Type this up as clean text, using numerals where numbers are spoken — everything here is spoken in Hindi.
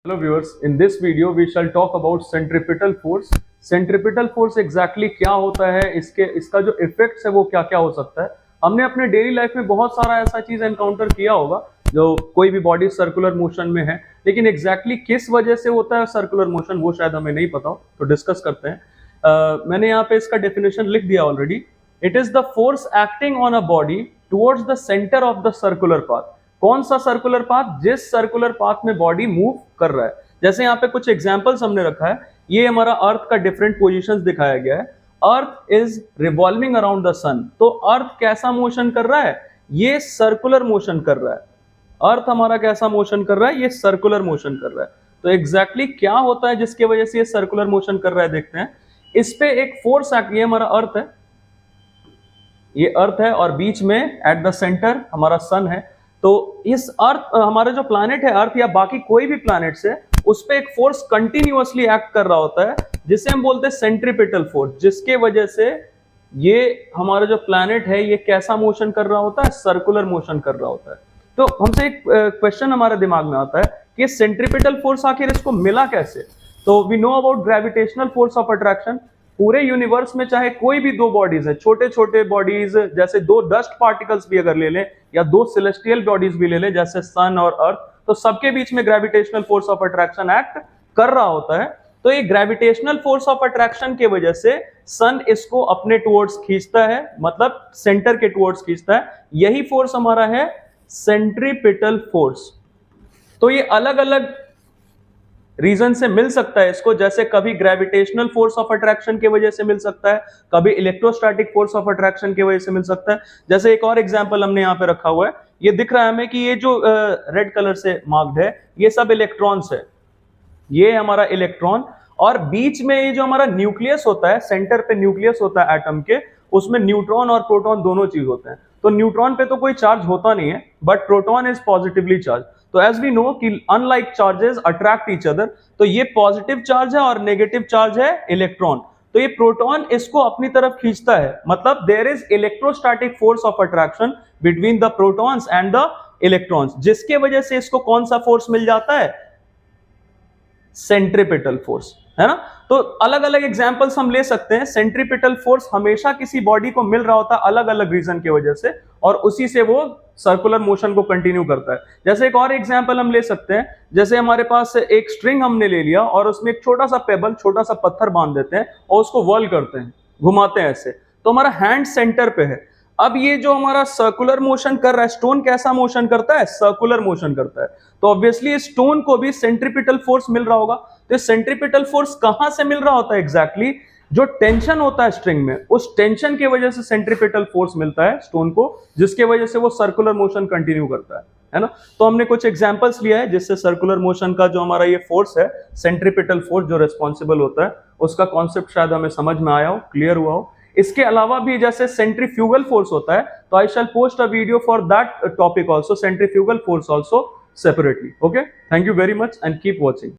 Hello viewers, in this video we shall talk about centripetal force. Centripetal force exactly क्या होता है, इसका जो इफेक्ट्स है वो क्या क्या हो सकता है. हमने अपने डेली लाइफ में बहुत सारा ऐसा चीज एनकाउंटर किया होगा जो कोई भी बॉडी सर्कुलर मोशन में है, लेकिन एग्जैक्टली किस वजह से होता है सर्कुलर मोशन वो शायद हमें नहीं पता हो, तो डिस्कस करते हैं. मैंने यहाँ पे इसका डेफिनेशन लिख दिया already. It is the force acting on a body towards the centre of the circular path. कौन सा सर्कुलर पाथ? जिस सर्कुलर पाथ में बॉडी मूव कर रहा है. जैसे यहाँ पे कुछ एग्जांपल्स हमने रखा है. ये हमारा अर्थ का डिफरेंट पोजीशंस दिखाया गया है. Earth is revolving around the sun. तो अर्थ कैसा मोशन कर रहा है? ये सर्कुलर मोशन कर रहा है. अर्थ हमारा कैसा मोशन कर रहा है? ये सर्कुलर मोशन कर रहा है. तो एग्जैक्टली क्या होता है जिसकी वजह से ये सर्कुलर मोशन कर रहा है, देखते हैं. इस पे एक फोर्स एक्ट, ये हमारा अर्थ है, ये अर्थ है और बीच में एट द सेंटर हमारा सन है. तो इस अर्थ, हमारा जो प्लैनेट है अर्थ या बाकी कोई भी प्लैनेट्स है, उस पे एक फोर्स कंटिन्यूअसली एक्ट कर रहा होता है जिसे हम बोलते हैं सेंट्रीपिटल फोर्स, जिसके वजह से ये हमारा जो प्लैनेट है ये कैसा मोशन कर रहा होता है? सर्कुलर मोशन कर रहा होता है. तो हमसे एक क्वेश्चन हमारे दिमाग में आता है कि सेंट्रीपिटल फोर्स आखिर इसको मिला कैसे? तो we know about gravitational force of attraction. पूरे यूनिवर्स में चाहे कोई भी दो बॉडीज है, छोटे छोटे बॉडीज, जैसे दो डस्ट पार्टिकल्स भी अगर ले लें या दो सेलेस्टियल बॉडीज भी ले लें जैसे सन और अर्थ, तो सबके बीच में gravitational force of attraction act कर रहा होता है. तो ये ग्रेविटेशनल फोर्स ऑफ अट्रैक्शन की वजह से सन इसको अपने टुवर्ड्स खींचता है, मतलब सेंटर के टुवर्ड्स खींचता है. यही फोर्स हमारा है सेंट्रीपिटल फोर्स. तो ये अलग अलग रीजन से मिल सकता है इसको. जैसे कभी ग्रेविटेशनल फोर्स ऑफ अट्रैक्शन की वजह से मिल सकता है, कभी इलेक्ट्रोस्टैटिक फोर्स ऑफ अट्रैक्शन की वजह से मिल सकता है. जैसे एक और एग्जांपल हमने यहाँ पे रखा हुआ है. ये दिख रहा है हमें कि ये जो रेड कलर से मार्क्ड है ये सब इलेक्ट्रॉन्स है. ये हमारा इलेक्ट्रॉन, और बीच में ये जो हमारा न्यूक्लियस होता है, सेंटर पे न्यूक्लियस होता है एटम के, उसमें न्यूट्रॉन और प्रोटॉन दोनों चीज होते हैं. तो न्यूट्रॉन पे तो कोई चार्ज होता नहीं है, but proton is positively charge. तो एज वी नो कि unlike charges attract each other, तो ये पॉजिटिव चार्ज है और नेगेटिव चार्ज है इलेक्ट्रॉन. तो ये प्रोटॉन इसको अपनी तरफ खींचता है, मतलब there is electrostatic force of attraction between the protons and the electrons, जिसके वजह से इसको कौन सा फोर्स मिल जाता है? सेंट्रीपिटल फोर्स, है ना. तो अलग अलग एग्जांपल्स हम ले सकते हैं. सेंट्रीपिटल फोर्स हमेशा किसी बॉडी को मिल रहा होता है अलग अलग रीजन की वजह से, और उसी से वो सर्कुलर मोशन को कंटिन्यू करता है. जैसे एक और एग्जांपल हम ले सकते हैं. जैसे हमारे पास एक स्ट्रिंग हमने ले लिया और उसमें एक छोटा सा पेबल, छोटा सा पत्थर बांध देते हैं और उसको वर्ल करते हैं, घुमाते हैं ऐसे, तो हमारा हैंड सेंटर पे है. अब ये जो हमारा सर्कुलर मोशन कर रहा है, स्टोन कैसा मोशन करता है? सर्कुलर मोशन करता है. तो ऑब्वियसली स्टोन को भी सेंट्रीपिटल फोर्स मिल रहा होगा. तो सेंट्रीपिटल फोर्स कहां से मिल रहा होता है? एग्जैक्टली जो टेंशन होता है स्ट्रिंग में, उस टेंशन की वजह से सेंट्रीपिटल फोर्स मिलता है स्टोन को, जिसके वजह से वो सर्कुलर मोशन कंटिन्यू करता है ना. तो हमने कुछ एग्जांपल्स लिया है जिससे सर्कुलर मोशन का जो हमारा ये फोर्स है, सेंट्रीपिटल फोर्स जो रिस्पॉन्सिबल होता है, उसका कॉन्सेप्ट शायद हमें समझ में आया हो, क्लियर हुआ हो. इसके अलावा भी जैसे सेंट्रीफ्यूगल फोर्स होता है, तो I shall post a video for that topic also, centrifugal force also separately. Okay, thank you very much and keep watching.